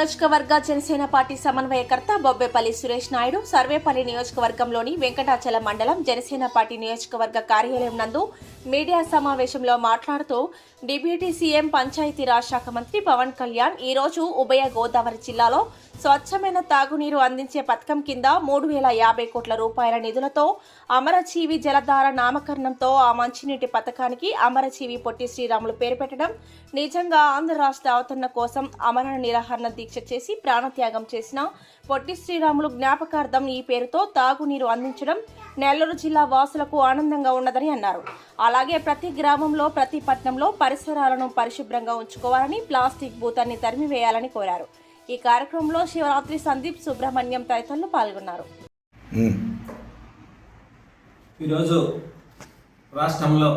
నియోజకవర్గ జనసేన పార్టీ సమన్వయకర్త బొబ్బేపల్లి సురేష్ నాయుడు సర్వేపల్లి నియోజకవర్గంలోని వెంకటాచలం మండలం జనసేన పార్టీ నియోజకవర్గ కార్యాలయం నందు మీడియా సమావేశంలో మాట్లాడుతూ డిప్యూటీ సీఎం పంచాయతీరాజ్ శాఖ మంత్రి పవన్ కళ్యాణ్ ఈ రోజు ఉభయ గోదావరి జిల్లాలో స్వచ్ఛమైన తాగునీరు అందించే పథకం కింద 3,050 కోట్ల రూపాయల నిధులతో అమరజీవి జలధార నామకరణంతో ఆ మంచినీటి పథకానికి అమరజీవి పొట్టి శ్రీరాములు పేరు పెట్టడం నిజంగా ఆంధ్ర రాష్ట్ర అవతరణ కోసం అమరణ నిరాహరణ దీక్ష చేసి ప్రాణత్యాగం చేసిన పొట్టి శ్రీరాములు జ్ఞాపకార్థం ఈ పేరుతో తాగునీరు అందించడం నెల్లూరు జిల్లా వాసులకు ఆనందంగా ఉన్నదని అన్నారు. అలాగే ప్రతి గ్రామంలో ప్రతి పట్టణంలో పరిసరాలను పరిశుభ్రంగా ఉంచుకోవాలని ప్లాస్టిక్ భూతాన్ని తరిమివేయాలని కోరారు. ఈ కార్యక్రమంలో శివరాత్రి సందీప్ సుబ్రహ్మణ్యం తదితరులు పాల్గొన్నారు. ఈరోజు రాష్ట్రంలో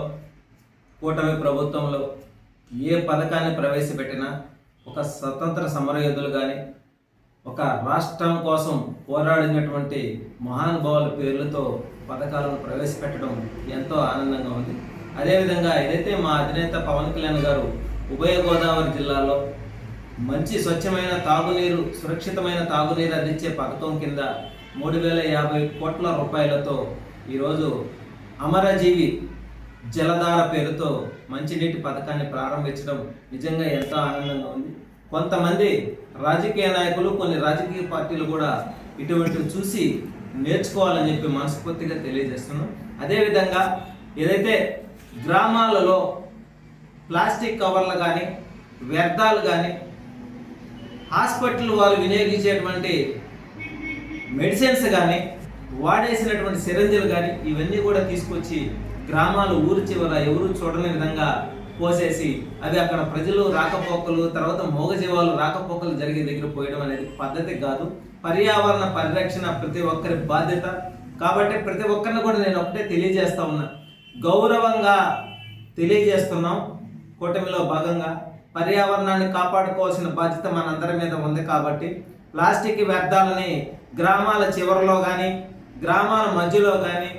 కూటమి ప్రభుత్వంలో ఏ పథకాన్ని ప్రవేశపెట్టినా ఒక స్వతంత్ర సమరయోధులు కానీ ఒక రాష్ట్రం కోసం పోరాడినటువంటి మహానుభావుల పేర్లతో పథకాలను ప్రవేశపెట్టడం ఎంతో ఆనందంగా ఉంది. అదేవిధంగా ఏదైతే మా అధినేత పవన్ కళ్యాణ్ గారు ఉభయ గోదావరి జిల్లాలో మంచి స్వచ్ఛమైన తాగునీరు సురక్షితమైన తాగునీరు అందించే పథకం కింద 3,050 కోట్ల రూపాయలతో ఈరోజు అమరజీవి జలధార పేరుతో మంచినీటి పథకాన్ని ప్రారంభించడం నిజంగా ఎంతో ఆనందంగా ఉంది. కొంతమంది రాజకీయ నాయకులు కొన్ని రాజకీయ పార్టీలు కూడా ఇటువంటివి చూసి నేర్చుకోవాలని చెప్పి మనస్ఫూర్తిగా తెలియజేస్తున్నాం. అదేవిధంగా ఏదైతే గ్రామాలలో ప్లాస్టిక్ కవర్లు కానీ వ్యర్థాలు కానీ హాస్పిటల్ వాళ్ళు వినియోగించేటువంటి మెడిసిన్స్ కానీ వాడేసినటువంటి సిరంజీలు కానీ ఇవన్నీ కూడా తీసుకొచ్చి గ్రామాలు ఊరు చివర ఎవరు చూడని విధంగా పోసేసి అవి అక్కడ ప్రజలు రాకపోకలు తర్వాత మూగజీవాలు రాకపోకలు జరిగే దగ్గర పోయడం అనేది పద్ధతి కాదు. పర్యావరణ పరిరక్షణ ప్రతి ఒక్కరి బాధ్యత. కాబట్టి ప్రతి ఒక్కరిని కూడా నేను ఒకటే తెలియజేస్తా ఉన్నా, గౌరవంగా తెలియజేస్తున్నాం. కూటమిలో భాగంగా పర్యావరణాన్ని కాపాడుకోవాల్సిన బాధ్యత మనందరి మీద ఉంది. కాబట్టి ప్లాస్టిక్ వ్యర్థాలని గ్రామాల చివరిలో కానీ గ్రామాల మధ్యలో కానీ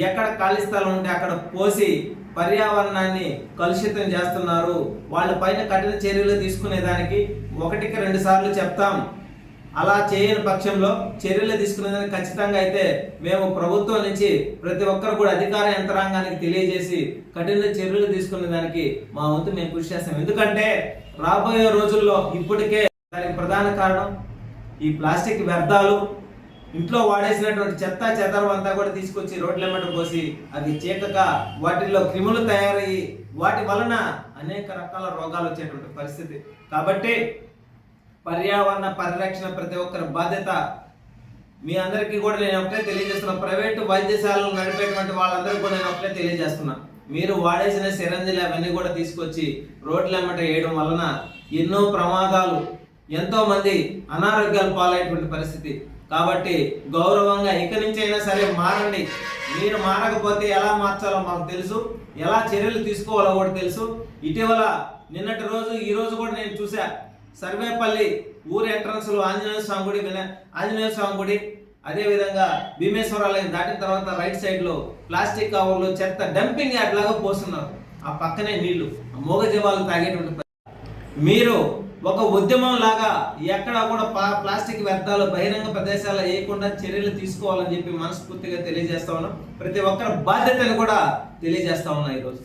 ఎక్కడ ఖాళీ స్థలం ఉంటే అక్కడ పోసి పర్యావరణాన్ని కలుషితం చేస్తున్నారు. వాళ్ళ పైన కఠిన చర్యలు తీసుకునేదానికి 1-2 సార్లు చెప్తాం. అలా చేయని పక్షంలో చర్యలు తీసుకునేదానికి ఖచ్చితంగా అయితే మేము ప్రభుత్వం నుంచి ప్రతి ఒక్కరు కూడా అధికార యంత్రాంగానికి తెలియజేసి కఠిన చర్యలు తీసుకునేదానికి మా వంతు మేము కృషి చేస్తాం. ఎందుకంటే రాబోయే రోజుల్లో ఇప్పటికే దానికి ప్రధాన కారణం ఈ ప్లాస్టిక్ వ్యర్థాలు. ఇంట్లో వాడేసినటువంటి చెత్త చెదరం అంతా కూడా తీసుకొచ్చి రోడ్లెమ్మట పోసి అవి చీకగా వాటిల్లో క్రిములు తయారయ్యి వాటి వలన అనేక రకాల రోగాలు వచ్చేటువంటి పరిస్థితి. కాబట్టి పర్యావరణ పరిరక్షణ ప్రతి ఒక్కరి బాధ్యత. మీ అందరికీ కూడా నేను ఒకటే తెలియజేస్తున్నా, ప్రైవేటు వైద్యశాలలు నడిపేటువంటి వాళ్ళందరికీ కూడా నేను ఒకటే తెలియజేస్తున్నా, మీరు వాడేసిన సిరంజిలు అవన్నీ కూడా తీసుకొచ్చి రోడ్లెమ్మట వేయడం వలన ఎన్నో ప్రమాదాలు, ఎంతో మంది అనారోగ్యాలు పాలయ్యేటువంటి పరిస్థితి. కాబట్టి గౌరవంగా ఇక నుంచి అయినా సరే మారండి. మీరు మారకపోతే ఎలా మార్చాలో మాకు తెలుసు, ఎలా చర్యలు తీసుకోవాలో కూడా తెలుసు. ఇటీవల నిన్నటి రోజు ఈ రోజు కూడా నేను చూసా, సర్వేపల్లి ఊరు ఎంట్రన్స్లో ఆంజనేయ స్వామి గుడి అదేవిధంగా భీమేశ్వరాలయం దాటిన తర్వాత రైట్ సైడ్లో ప్లాస్టిక్ కవర్లు చెత్త డంపింగ్ యార్డ్ లాగా పోస్తున్నారు. ఆ పక్కనే నీళ్లు మూగజీవాలు తాగేటువంటి. మీరు ఒక ఉద్యమం లాగా ఎక్కడ కూడా ప్లాస్టిక్ వ్యర్థాలు బహిరంగ ప్రదేశాల్లో వేయకుండా చర్యలు తీసుకోవాలని చెప్పి మనస్ఫూర్తిగా తెలియజేస్తా ఉన్నాం. ప్రతి ఒక్కరి బాధ్యతను కూడా తెలియజేస్తా ఉన్నా ఈరోజు.